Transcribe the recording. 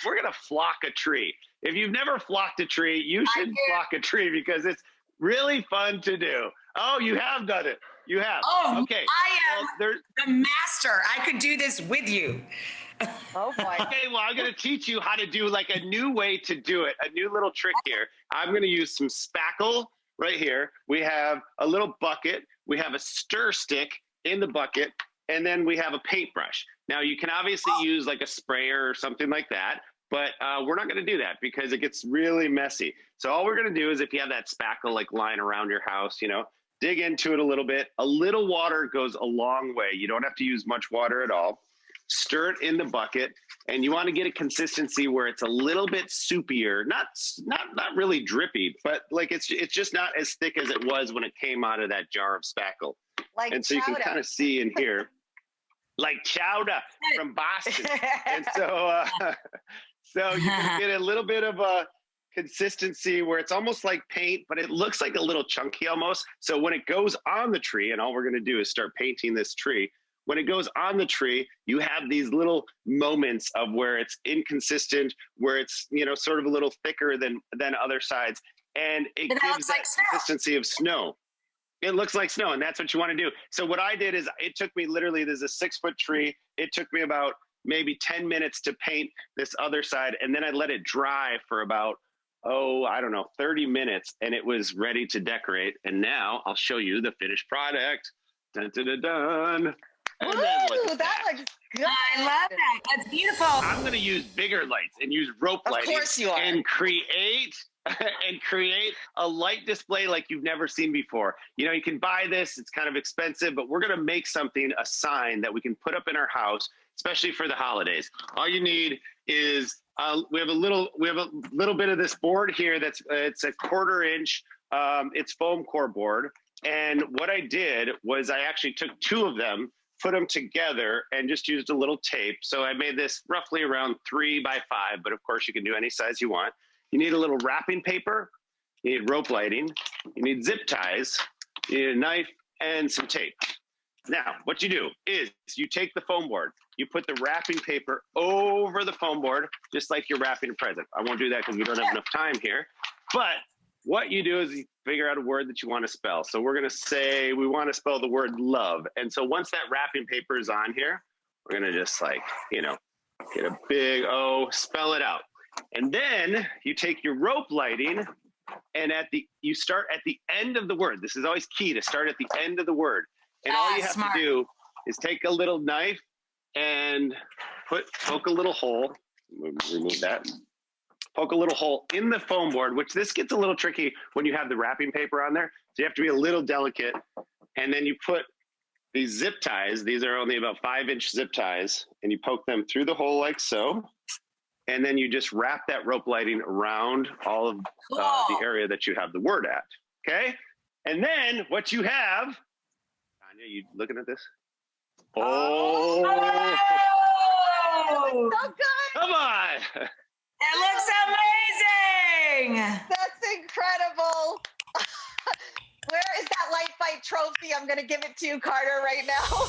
we're gonna flock a tree. If you've never flocked a tree, you should flock a tree because it's really fun to do. Oh, you have done it. You have. Oh, okay. I am the master. I could do this with you. Oh boy. Okay, well, I'm going to teach you how to do like a new way to do it, a new little trick here. I'm going to use some spackle right here. We have a little bucket. We have a stir stick in the bucket, and then we have a paintbrush. Now, you can obviously use like a sprayer or something like that, but we're not going to do that because it gets really messy. So all we're going to do is if you have that spackle like lying around your house, you know, dig into it a little bit. A little water goes a long way. You don't have to use much water at all. Stir it in the bucket, and you want to get a consistency where it's a little bit soupier, not really drippy, but like it's just not as thick as it was when it came out of that jar of spackle. Like and so you can kind of see in here, like chowder from Boston. And so, so you can get a little bit of a consistency where it's almost like paint, but it looks like a little chunky almost. So when it goes on the tree, and all we're going to do is start painting this tree. When it goes on the tree, you have these little moments of where it's inconsistent, where it's, you know, sort of a little thicker than other sides. And it gives that consistency of snow. It looks like snow, and that's what you want to do. So what I did is it took me literally, there's a 6-foot tree. It took me about maybe 10 minutes to paint this other side. And then I let it dry for about, I don't know, 30 minutes. And it was ready to decorate. And now I'll show you the finished product. Dun, dun, dun, dun. Ooh, that looks good. I love that. That's beautiful. I'm going to use bigger lights and use rope lighting. Of course you are. And create a light display like you've never seen before. You know, you can buy this. It's kind of expensive, but we're going to make something, a sign that we can put up in our house, especially for the holidays. All you need is we have a little bit of this board here that's it's a 1/4 inch. It's foam core board. And what I did was I actually took 2 of them, put them together, and just used a little tape. So I made this roughly around 3 by 5, but of course you can do any size you want. You need a little wrapping paper, you need rope lighting, you need zip ties, you need a knife, and some tape. Now, what you do is you take the foam board, you put the wrapping paper over the foam board, just like you're wrapping a present. I won't do that because we don't have enough time here. But what you do is you figure out a word that you want to spell. So we're going to say we want to spell the word love. And so once that wrapping paper is on here, we're going to just like, you know, get a big O, spell it out. And then you take your rope lighting and you start at the end of the word. This is always key, to start at the end of the word. And all you have to do is take a little knife and poke a little hole. Remove that. Poke a little hole in the foam board, which this gets a little tricky when you have the wrapping paper on there. So you have to be a little delicate. And then you put these zip ties. These are only about 5-inch zip ties. And you poke them through the hole like so. And then you just wrap that rope lighting around all of the area that you have the word at. Okay? And then what you have, Tanya, you looking at this? Oh! So good. Come on! It looks amazing. That's incredible. Where is that light fight trophy? I'm going to give it to you, Carter, right now.